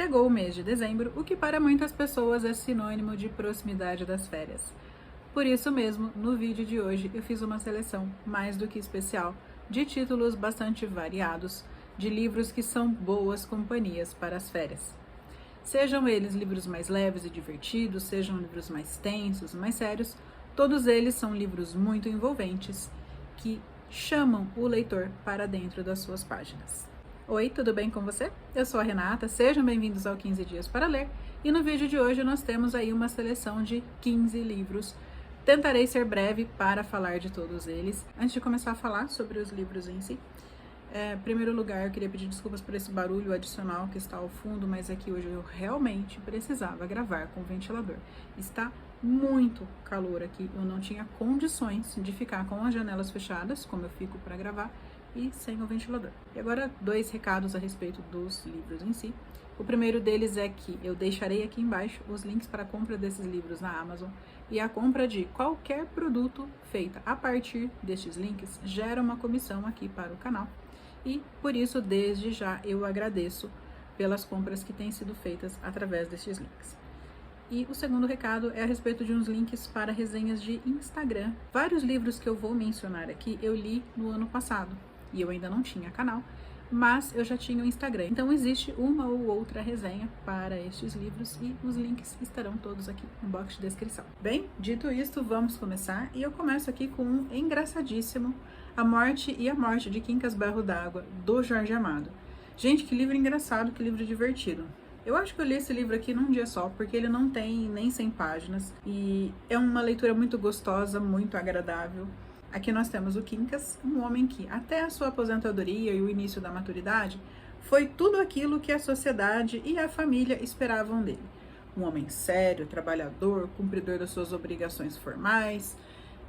Chegou o mês de dezembro, o que para muitas pessoas é sinônimo de proximidade das férias. Por isso mesmo, no vídeo de hoje eu fiz uma seleção mais do que especial de títulos bastante variados, de livros que são boas companhias para as férias. Sejam eles livros mais leves e divertidos, sejam livros mais tensos, mais sérios, todos eles são livros muito envolventes que chamam o leitor para dentro das suas páginas. Oi, tudo bem com você? Eu sou a Renata, sejam bem-vindos ao 15 Dias para Ler e no vídeo de hoje nós temos aí uma seleção de 15 livros. Tentarei ser breve para falar de todos eles. Antes de começar a falar sobre os livros em si, em primeiro lugar eu queria pedir desculpas por esse barulho adicional que está ao fundo, mas é que hoje eu realmente precisava gravar com o ventilador. Está muito calor aqui, eu não tinha condições de ficar com as janelas fechadas, como eu fico para gravar, e sem o ventilador. E agora, dois recados a respeito dos livros em si. O primeiro deles é que eu deixarei aqui embaixo os links para a compra desses livros na Amazon, e a compra de qualquer produto feita a partir destes links gera uma comissão aqui para o canal, e por isso desde já eu agradeço pelas compras que têm sido feitas através destes links. E o segundo recado é a respeito de uns links para resenhas de Instagram. Vários livros que eu vou mencionar aqui eu li no ano passado, e eu ainda não tinha canal, mas eu já tinha o Instagram. Então existe uma ou outra resenha para estes livros e os links estarão todos aqui no box de descrição. Bem, dito isto, vamos começar e eu começo aqui com um engraçadíssimo, A Morte e a Morte de Quincas Berro d'Água, do Jorge Amado. Gente, que livro engraçado, que livro divertido. Eu acho que eu li esse livro aqui num dia só, porque ele não tem nem 100 páginas e é uma leitura muito gostosa, muito agradável. Aqui nós temos o Quincas, um homem que, até a sua aposentadoria e o início da maturidade, foi tudo aquilo que a sociedade e a família esperavam dele. Um homem sério, trabalhador, cumpridor das suas obrigações formais,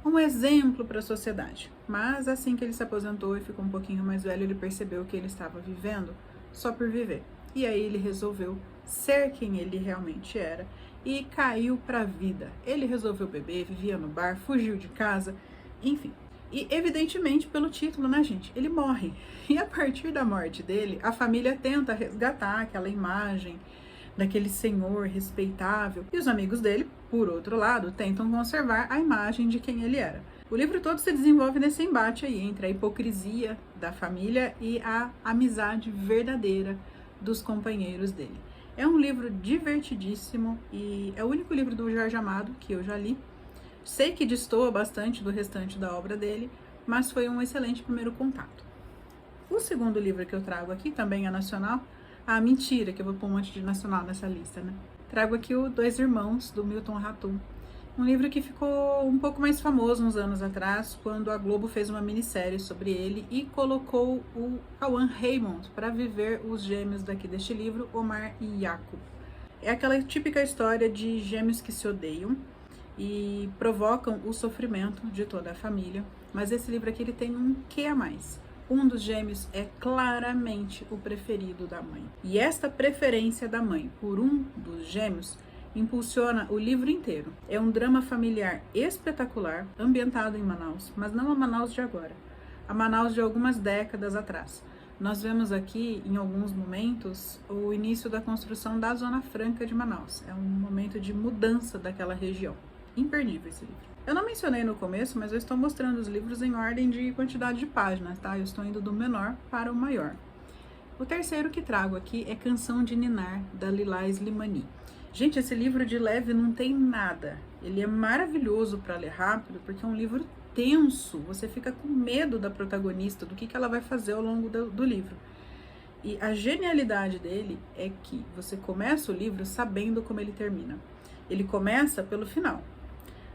um exemplo para a sociedade. Mas assim que ele se aposentou e ficou um pouquinho mais velho, ele percebeu que ele estava vivendo só por viver. E aí ele resolveu ser quem ele realmente era e caiu para a vida. Ele resolveu beber, vivia no bar, fugiu de casa, enfim. E evidentemente pelo título, né, gente? Ele morre. E a partir da morte dele, a família tenta resgatar aquela imagem daquele senhor respeitável. E os amigos dele, por outro lado, tentam conservar a imagem de quem ele era. O livro todo se desenvolve nesse embate aí entre a hipocrisia da família e a amizade verdadeira dos companheiros dele. É um livro divertidíssimo e é o único livro do Jorge Amado que eu já li. Sei que destoa bastante do restante da obra dele, mas foi um excelente primeiro contato. O segundo livro que eu trago aqui também é nacional. Ah, mentira, que eu vou pôr um monte de nacional nessa lista, né? Trago aqui o Dois Irmãos, do Milton Ratum. Um livro que ficou um pouco mais famoso uns anos atrás, quando a Globo fez uma minissérie sobre ele e colocou o Cauã Raymond para viver os gêmeos daqui deste livro, Omar e Jacob. É aquela típica história de gêmeos que se odeiam e provocam o sofrimento de toda a família, mas esse livro aqui ele tem um quê a mais. Um dos gêmeos é claramente o preferido da mãe, e esta preferência da mãe por um dos gêmeos impulsiona o livro inteiro. É um drama familiar espetacular, ambientado em Manaus, mas não a Manaus de agora, a Manaus de algumas décadas atrás. Nós vemos aqui, em alguns momentos, o início da construção da Zona Franca de Manaus. É um momento de mudança daquela região. Imperdível esse livro. Eu não mencionei no começo, mas eu estou mostrando os livros em ordem de quantidade de páginas, tá? Eu estou indo do menor para o maior. O terceiro que trago aqui é Canção de Ninar, da Lilás Limani. Gente, esse livro de leve não tem nada. Ele é maravilhoso para ler rápido, porque é um livro tenso. Você fica com medo da protagonista, do que ela vai fazer ao longo do livro. E a genialidade dele é que você começa o livro sabendo como ele termina. Ele começa pelo final.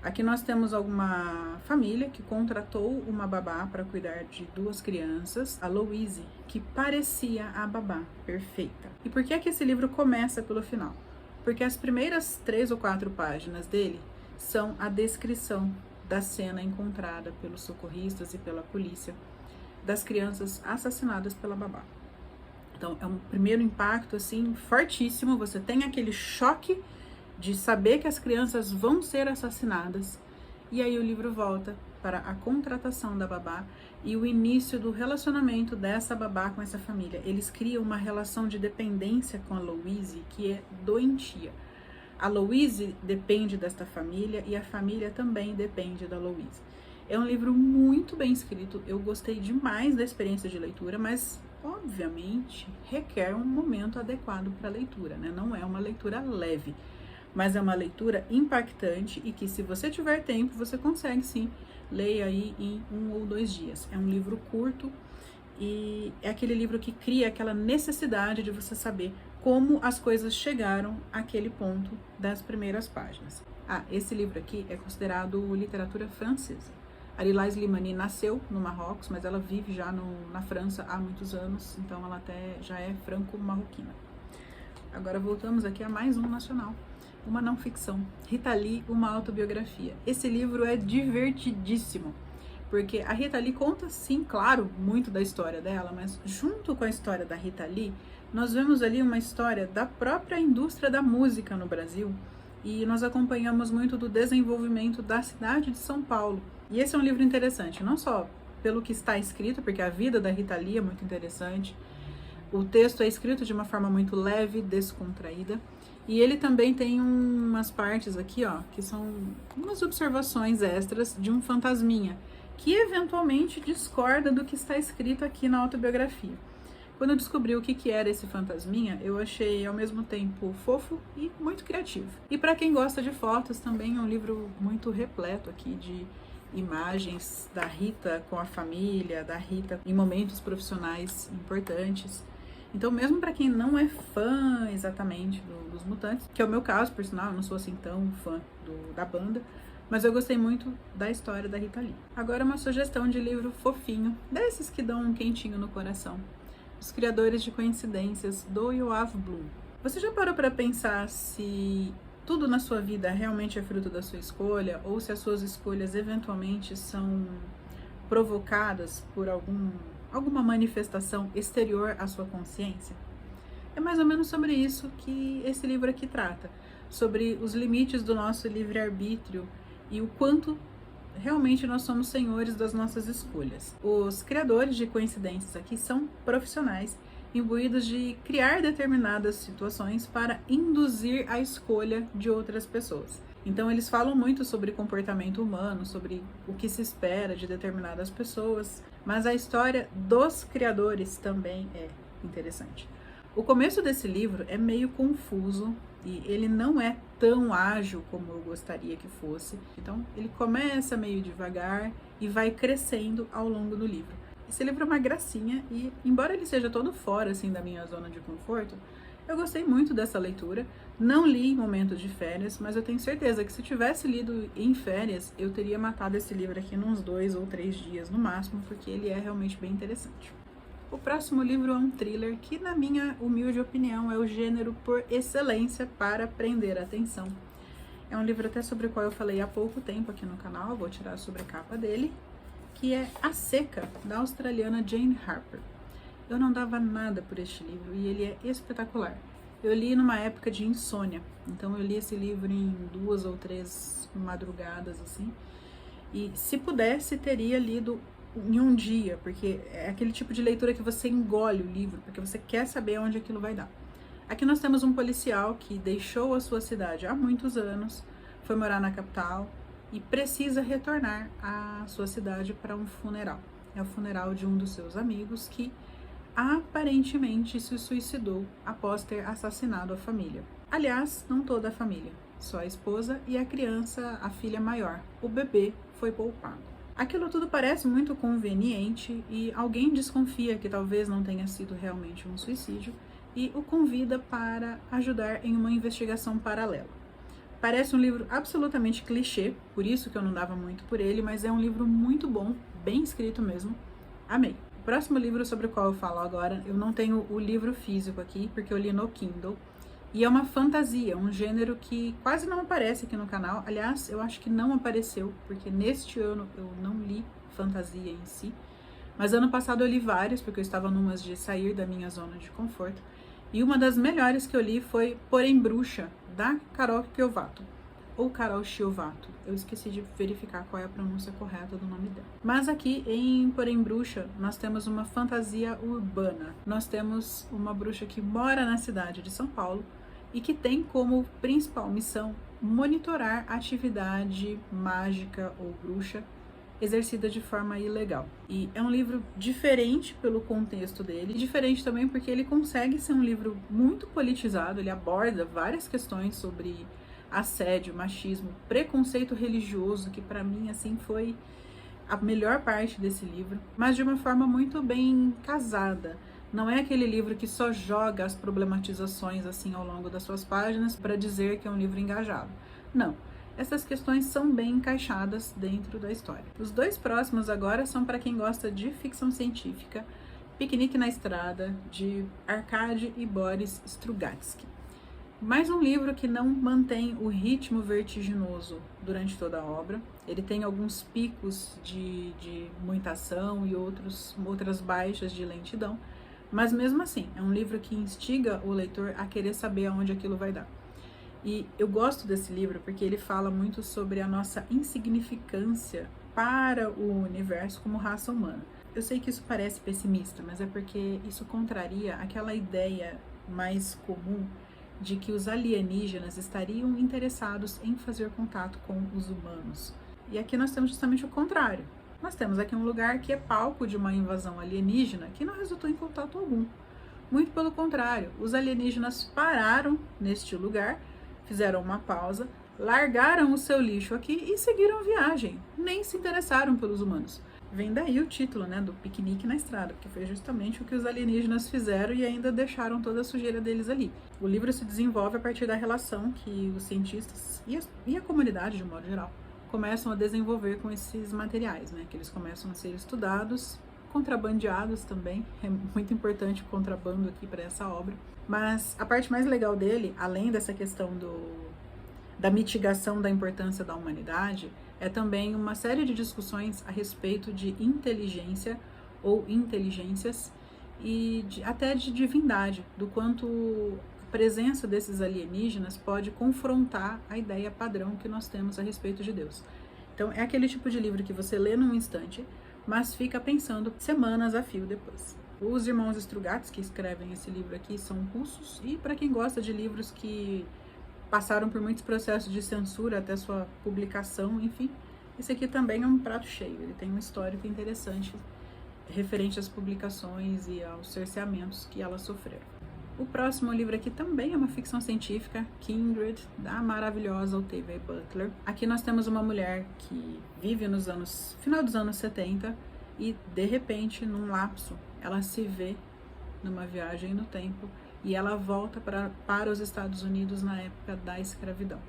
Aqui nós temos alguma família que contratou uma babá para cuidar de duas crianças, a Louise, que parecia a babá perfeita. E por que é que esse livro começa pelo final? Porque as primeiras 3 ou 4 páginas dele são a descrição da cena encontrada pelos socorristas e pela polícia das crianças assassinadas pela babá. Então é um primeiro impacto assim fortíssimo, você tem aquele choque de saber que as crianças vão ser assassinadas, e aí o livro volta para a contratação da babá e o início do relacionamento dessa babá com essa família. Eles criam uma relação de dependência com a Louise que é doentia. A Louise depende desta família e a família também depende da Louise. É um livro muito bem escrito, eu gostei demais da experiência de leitura, mas obviamente requer um momento adequado para a leitura, né? Não é uma leitura leve, mas é uma leitura impactante e que, se você tiver tempo, você consegue sim ler aí em 1 ou 2 dias. É um livro curto e é aquele livro que cria aquela necessidade de você saber como as coisas chegaram àquele ponto das primeiras páginas. Esse livro aqui é considerado literatura francesa. A Lilás Limani nasceu no Marrocos, mas ela vive já na França há muitos anos, então ela até já é franco-marroquina. Agora voltamos aqui a mais um nacional, uma não ficção, Rita Lee, uma autobiografia. Esse livro é divertidíssimo, porque a Rita Lee conta, sim, claro, muito da história dela, mas junto com a história da Rita Lee, nós vemos ali uma história da própria indústria da música no Brasil, e nós acompanhamos muito do desenvolvimento da cidade de São Paulo. E esse é um livro interessante, não só pelo que está escrito, porque a vida da Rita Lee é muito interessante, o texto é escrito de uma forma muito leve, descontraída, e ele também tem umas partes aqui, ó, que são umas observações extras de um fantasminha, que eventualmente discorda do que está escrito aqui na autobiografia. Quando eu descobri o que era esse fantasminha, eu achei ao mesmo tempo fofo e muito criativo. E para quem gosta de fotos, também é um livro muito repleto aqui de imagens da Rita com a família, da Rita em momentos profissionais importantes. Então, mesmo para quem não é fã exatamente dos Mutantes, que é o meu caso, por sinal, eu não sou assim tão fã da banda, mas eu gostei muito da história da Rita Lee. Agora, uma sugestão de livro fofinho, desses que dão um quentinho no coração. Os Criadores de Coincidências, do Yoav Bloom. Você já parou para pensar se tudo na sua vida realmente é fruto da sua escolha, ou se as suas escolhas eventualmente são provocadas por alguma manifestação exterior à sua consciência? É mais ou menos sobre isso que esse livro aqui trata, sobre os limites do nosso livre-arbítrio e o quanto realmente nós somos senhores das nossas escolhas. Os criadores de coincidências aqui são profissionais imbuídos de criar determinadas situações para induzir a escolha de outras pessoas. Então eles falam muito sobre comportamento humano, sobre o que se espera de determinadas pessoas, mas a história dos criadores também é interessante. O começo desse livro é meio confuso e ele não é tão ágil como eu gostaria que fosse. Então ele começa meio devagar e vai crescendo ao longo do livro. Esse livro é uma gracinha e, embora ele seja todo fora assim da minha zona de conforto, eu gostei muito dessa leitura. Não li em momentos de férias, mas eu tenho certeza que se tivesse lido em férias, eu teria matado esse livro aqui nos 2 ou 3 dias no máximo, porque ele é realmente bem interessante. O próximo livro é um thriller que, na minha humilde opinião, é o gênero por excelência para prender a atenção. É um livro até sobre o qual eu falei há pouco tempo aqui no canal, vou tirar a sobrecapa dele, que é A Seca, da australiana Jane Harper. Eu não dava nada por este livro e ele é espetacular. Eu li numa época de insônia, então eu li esse livro em 2 ou 3 madrugadas, assim, e se pudesse, teria lido em um dia, porque é aquele tipo de leitura que você engole o livro, porque você quer saber onde aquilo vai dar. Aqui nós temos um policial que deixou a sua cidade há muitos anos, foi morar na capital e precisa retornar à sua cidade para um funeral. É o funeral de um dos seus amigos que aparentemente se suicidou após ter assassinado a família. Aliás, não toda a família, só a esposa e a criança, a filha maior. O bebê foi poupado. Aquilo tudo parece muito conveniente e alguém desconfia que talvez não tenha sido realmente um suicídio e o convida para ajudar em uma investigação paralela. Parece um livro absolutamente clichê, por isso que eu não dava muito por ele, mas é um livro muito bom, bem escrito mesmo. Amei. O próximo livro sobre o qual eu falo agora, eu não tenho o livro físico aqui, porque eu li no Kindle, e é uma fantasia, um gênero que quase não aparece aqui no canal. Aliás, eu acho que não apareceu, porque neste ano eu não li fantasia em si, mas ano passado eu li vários, porque eu estava numas de sair da minha zona de conforto, e uma das melhores que eu li foi Porém Bruxa, da Carol Kiovato. ou Carol Chiovato. Eu esqueci de verificar qual é a pronúncia correta do nome dela. Mas aqui em Porém Bruxa, nós temos uma fantasia urbana. Nós temos uma bruxa que mora na cidade de São Paulo e que tem como principal missão monitorar a atividade mágica ou bruxa exercida de forma ilegal. E é um livro diferente pelo contexto dele, diferente também porque ele consegue ser um livro muito politizado, ele aborda várias questões sobre assédio, machismo, preconceito religioso, que para mim assim foi a melhor parte desse livro, mas de uma forma muito bem casada. Não é aquele livro que só joga as problematizações assim ao longo das suas páginas para dizer que é um livro engajado. Não. Essas questões são bem encaixadas dentro da história. Os dois próximos agora são para quem gosta de ficção científica, Piquenique na Estrada, de Arkady e Boris Strugatsky. Mais um livro que não mantém o ritmo vertiginoso durante toda a obra. Ele tem alguns picos de muita ação e outras baixas de lentidão, mas mesmo assim, é um livro que instiga o leitor a querer saber aonde aquilo vai dar. E eu gosto desse livro porque ele fala muito sobre a nossa insignificância para o universo como raça humana. Eu sei que isso parece pessimista, mas é porque isso contraria aquela ideia mais comum de que os alienígenas estariam interessados em fazer contato com os humanos. E aqui nós temos justamente o contrário. Nós temos aqui um lugar que é palco de uma invasão alienígena que não resultou em contato algum. Muito pelo contrário, os alienígenas pararam neste lugar, fizeram uma pausa, largaram o seu lixo aqui e seguiram viagem. Nem se interessaram pelos humanos. Vem daí o título, né, do Piquenique na Estrada, que foi justamente o que os alienígenas fizeram e ainda deixaram toda a sujeira deles ali. O livro se desenvolve a partir da relação que os cientistas e a comunidade, de modo geral, começam a desenvolver com esses materiais, né, que eles começam a ser estudados, contrabandeados também. É muito importante o contrabando aqui para essa obra. Mas a parte mais legal dele, além dessa questão da mitigação da importância da humanidade, é também uma série de discussões a respeito de inteligência ou inteligências e até de divindade, do quanto a presença desses alienígenas pode confrontar a ideia padrão que nós temos a respeito de Deus. Então é aquele tipo de livro que você lê num instante, mas fica pensando semanas a fio depois. Os irmãos Strugatsky que escrevem esse livro aqui são russos, e para quem gosta de livros que passaram por muitos processos de censura até sua publicação, enfim, esse aqui também é um prato cheio. Ele tem um histórico interessante referente às publicações e aos cerceamentos que elas sofreram. O próximo livro aqui também é uma ficção científica, Kindred, da maravilhosa Octavia Butler. Aqui nós temos uma mulher que vive no final dos anos 70 e, de repente, num lapso, ela se vê numa viagem no tempo e ela volta para os Estados Unidos na época da escravidão.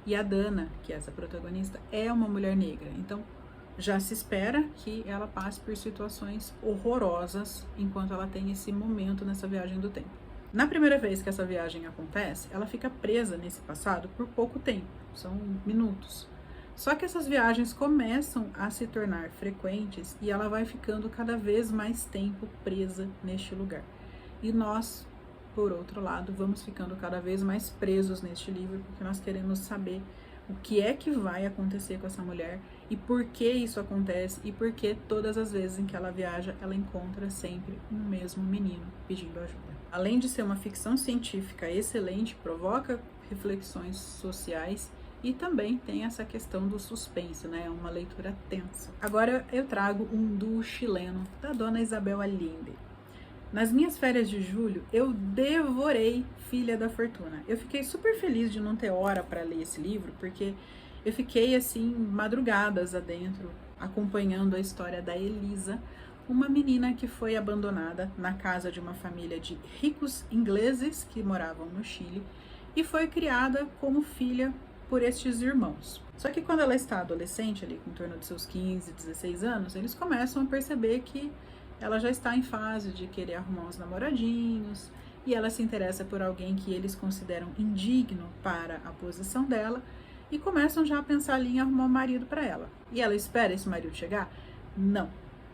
E a Dana, que é essa protagonista, é uma mulher negra, então já se espera que ela passe por situações horrorosas enquanto ela tem esse momento nessa viagem do tempo. Na primeira vez que essa viagem acontece, ela fica presa nesse passado por pouco tempo, são minutos. Só que essas viagens começam a se tornar frequentes e ela vai ficando cada vez mais tempo presa neste lugar. E nós, por outro lado, vamos ficando cada vez mais presos neste livro, porque nós queremos saber o que é que vai acontecer com essa mulher e por que isso acontece e por que todas as vezes em que ela viaja, ela encontra sempre o mesmo menino pedindo ajuda. Além de ser uma ficção científica excelente, provoca reflexões sociais e também tem essa questão do suspense, né? É uma leitura tensa. Agora eu trago um duo chileno da dona Isabel Allende. Nas minhas férias de julho, eu devorei Filha da Fortuna. Eu fiquei super feliz de não ter hora para ler esse livro, porque eu fiquei assim, madrugadas adentro, acompanhando a história da Elisa, uma menina que foi abandonada na casa de uma família de ricos ingleses que moravam no Chile e foi criada como filha por estes irmãos. Só que quando ela está adolescente, ali em torno de seus 15, 16 anos, eles começam a perceber que ela já está em fase de querer arrumar uns namoradinhos e ela se interessa por alguém que eles consideram indigno para a posição dela e começam já a pensar ali em arrumar um marido para ela. E ela espera esse marido chegar? Não.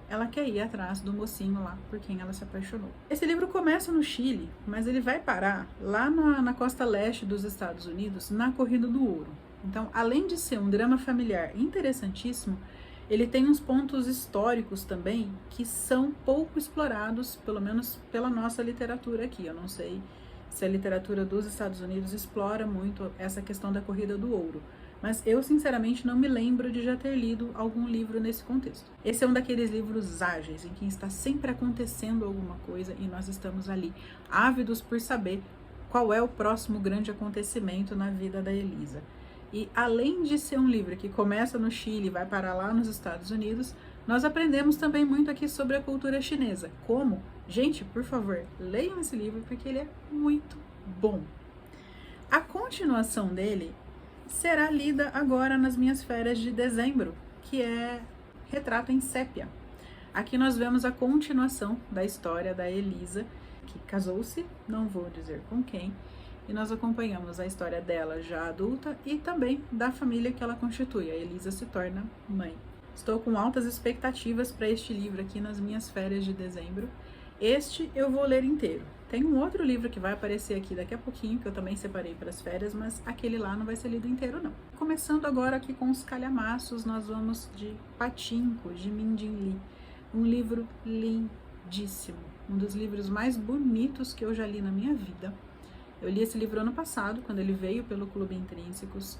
Ela quer ir atrás do mocinho lá por quem ela se apaixonou. Esse livro começa no Chile, mas ele vai parar lá na costa leste dos Estados Unidos, na Corrida do Ouro. Então, além de ser um drama familiar interessantíssimo, ele tem uns pontos históricos também que são pouco explorados, pelo menos pela nossa literatura aqui. Eu não sei se a literatura dos Estados Unidos explora muito essa questão da corrida do ouro, mas eu sinceramente não me lembro de já ter lido algum livro nesse contexto. Esse é um daqueles livros ágeis, em que está sempre acontecendo alguma coisa e nós estamos ali, ávidos por saber qual é o próximo grande acontecimento na vida da Elisa. E além de ser um livro que começa no Chile e vai parar lá nos Estados Unidos, nós aprendemos também muito aqui sobre a cultura chinesa. Como? Gente, por favor, leiam esse livro porque ele é muito bom. A continuação dele será lida agora nas minhas férias de dezembro, que é Retrato em Sépia. Aqui nós vemos a continuação da história da Elisa, que casou-se, não vou dizer com quem, e nós acompanhamos a história dela já adulta e também da família que ela constitui. A Elisa se torna mãe. Estou com altas expectativas para este livro aqui nas minhas férias de dezembro. Este eu vou ler inteiro. Tem um outro livro que vai aparecer aqui daqui a pouquinho, que eu também separei para as férias, mas aquele lá não vai ser lido inteiro, não. Começando agora aqui com os calhamaços, nós vamos de Pachinko, de Min Jin Lee. Um livro lindíssimo, um dos livros mais bonitos que eu já li na minha vida. Eu li esse livro ano passado, quando ele veio pelo Clube Intrínsecos,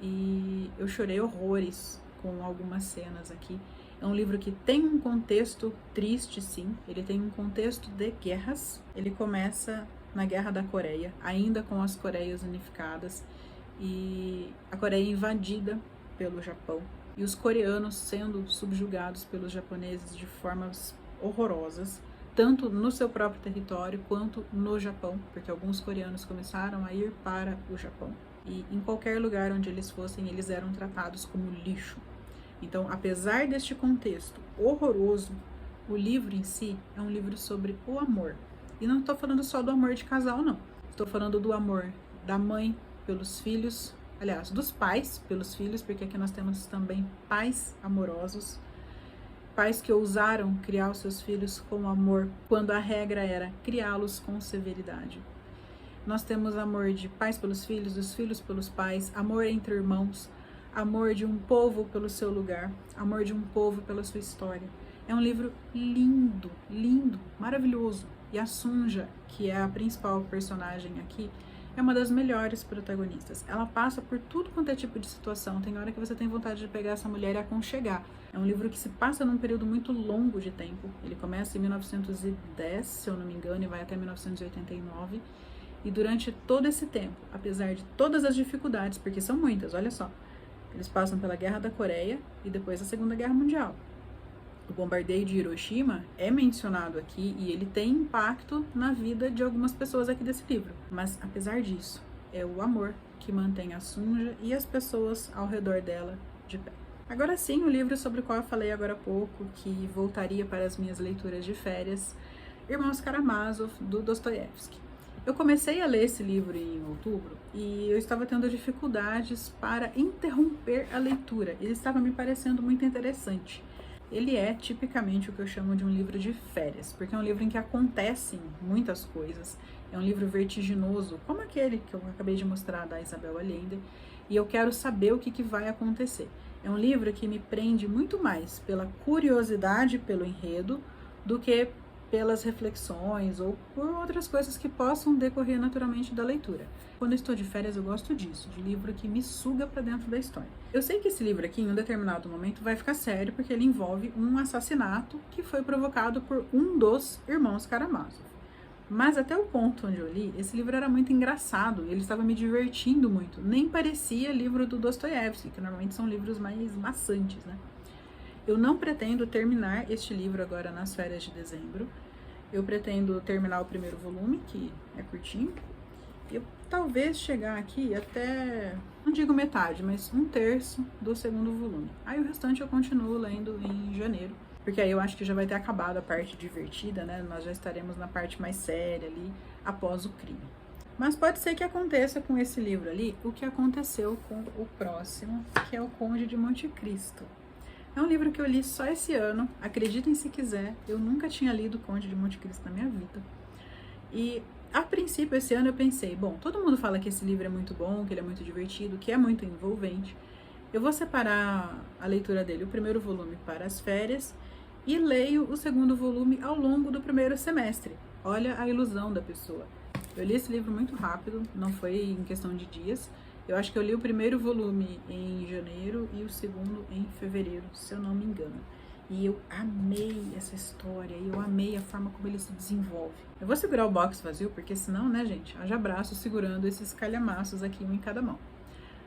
e eu chorei horrores com algumas cenas aqui. É um livro que tem um contexto triste, sim. Ele tem um contexto de guerras. Ele começa na Guerra da Coreia, ainda com as Coreias unificadas, e a Coreia invadida pelo Japão, e os coreanos sendo subjugados pelos japoneses de formas horrorosas, tanto no seu próprio território quanto no Japão, porque alguns coreanos começaram a ir para o Japão. E em qualquer lugar onde eles fossem, eles eram tratados como lixo. Então, apesar deste contexto horroroso, o livro em si é um livro sobre o amor. E não estou falando só do amor de casal, não. Estou falando do amor da mãe pelos filhos, aliás, dos pais pelos filhos, porque aqui nós temos também pais amorosos, pais que ousaram criar os seus filhos com amor, quando a regra era criá-los com severidade. Nós temos amor de pais pelos filhos, dos filhos pelos pais, amor entre irmãos, amor de um povo pelo seu lugar, amor de um povo pela sua história. É um livro lindo, lindo, maravilhoso. E a Sunja, que é a principal personagem aqui, é uma das melhores protagonistas. Ela passa por tudo quanto é tipo de situação. Tem hora que você tem vontade de pegar essa mulher e aconchegar. É um livro que se passa num período muito longo de tempo. Ele começa em 1910, se eu não me engano, e vai até 1989. E durante todo esse tempo, apesar de todas as dificuldades, porque são muitas, olha só, eles passam pela Guerra da Coreia e depois a Segunda Guerra Mundial. O bombardeio de Hiroshima é mencionado aqui e ele tem impacto na vida de algumas pessoas aqui desse livro. Mas, apesar disso, é o amor que mantém a Sunja e as pessoas ao redor dela de pé. Agora sim, o livro sobre o qual eu falei agora há pouco, que voltaria para as minhas leituras de férias, Irmãos Karamazov, do Dostoiévski. Eu comecei a ler esse livro em outubro e eu estava tendo dificuldades para interromper a leitura. Ele estava me parecendo muito interessante. Ele é tipicamente o que eu chamo de um livro de férias, porque é um livro em que acontecem muitas coisas. É um livro vertiginoso, como aquele que eu acabei de mostrar da Isabel Allende, e eu quero saber o que vai acontecer. É um livro que me prende muito mais pela curiosidade, pelo enredo, do que pelas reflexões ou por outras coisas que possam decorrer naturalmente da leitura. Quando eu estou de férias, eu gosto disso, de livro que me suga para dentro da história. Eu sei que esse livro aqui, em um determinado momento, vai ficar sério, porque ele envolve um assassinato que foi provocado por um dos irmãos Karamazov. Mas até o ponto onde eu li, esse livro era muito engraçado, ele estava me divertindo muito. Nem parecia livro do Dostoiévski, que normalmente são livros mais maçantes, né? Eu não pretendo terminar este livro agora nas férias de dezembro. Eu pretendo terminar o primeiro volume, que é curtinho. Eu talvez chegar aqui até, não digo metade, mas 1/3 do segundo volume. Aí o restante eu continuo lendo em janeiro, porque aí eu acho que já vai ter acabado a parte divertida, né? Nós já estaremos na parte mais séria ali, após o crime. Mas pode ser que aconteça com esse livro ali o que aconteceu com o próximo, que é o Conde de Monte Cristo. É um livro que eu li só esse ano, acreditem se quiser, eu nunca tinha lido Conde de Monte Cristo na minha vida. E A princípio, esse ano eu pensei, bom, todo mundo fala que esse livro é muito bom, que ele é muito divertido, que é muito envolvente. Eu vou separar a leitura dele, o primeiro volume, para as férias e leio o segundo volume ao longo do primeiro semestre. Olha a ilusão da pessoa. Eu li esse livro muito rápido, não foi em questão de dias. Eu acho que eu li o primeiro volume em janeiro e o segundo em fevereiro, se eu não me engano. E eu amei essa história, e eu amei a forma como ele se desenvolve. Eu vou segurar o box vazio, porque senão, né, gente, haja braço segurando esses calhamaços aqui, um em cada mão.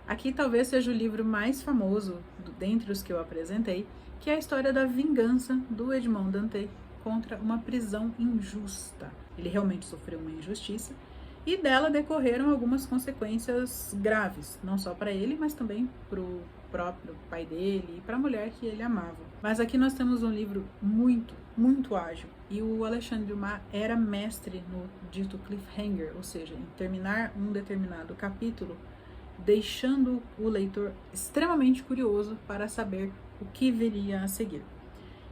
Aqui talvez seja o livro mais famoso dentre os que eu apresentei, que é a história da vingança do Edmond Dantès contra uma prisão injusta. Ele realmente sofreu uma injustiça, e dela decorreram algumas consequências graves, não só para ele, mas também para o próprio pai dele e para a mulher que ele amava. Mas aqui nós temos um livro muito ágil, e o Alexandre Dumas era mestre no dito cliffhanger, ou seja, em terminar um determinado capítulo, deixando o leitor extremamente curioso para saber o que viria a seguir.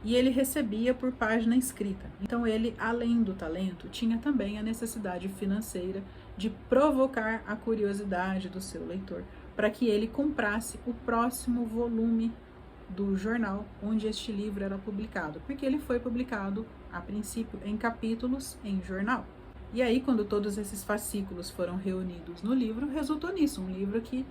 E ele recebia por página escrita. Então ele, além do talento, tinha também a necessidade financeira de provocar a curiosidade do seu leitor, para que ele comprasse o próximo volume do jornal onde este livro era publicado, porque ele foi publicado, a princípio, em capítulos em jornal. E aí, quando todos esses fascículos foram reunidos no livro, resultou nisso, um livro que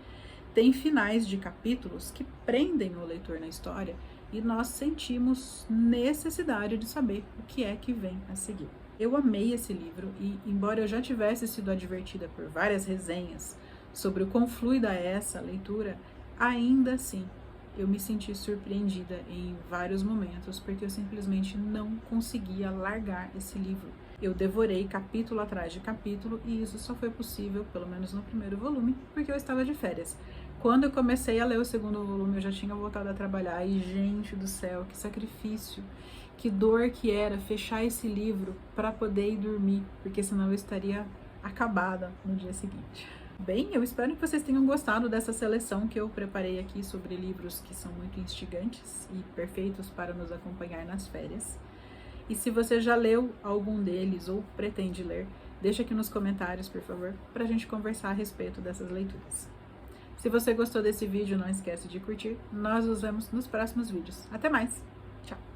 tem finais de capítulos que prendem o leitor na história, e nós sentimos necessidade de saber o que é que vem a seguir. Eu amei esse livro e, embora eu já tivesse sido advertida por várias resenhas sobre o quão fluida é essa leitura, ainda assim eu me senti surpreendida em vários momentos, porque eu simplesmente não conseguia largar esse livro. Eu devorei capítulo atrás de capítulo, e isso só foi possível, pelo menos no primeiro volume, porque eu estava de férias. Quando eu comecei a ler o segundo volume, eu já tinha voltado a trabalhar, e gente do céu, que sacrifício, que dor que era fechar esse livro para poder ir dormir, porque senão eu estaria acabada no dia seguinte. Bem, eu espero que vocês tenham gostado dessa seleção que eu preparei aqui sobre livros que são muito instigantes e perfeitos para nos acompanhar nas férias. E se você já leu algum deles ou pretende ler, deixa aqui nos comentários, por favor, para a gente conversar a respeito dessas leituras. Se você gostou desse vídeo, não esquece de curtir. Nós nos vemos nos próximos vídeos. Até mais! Tchau!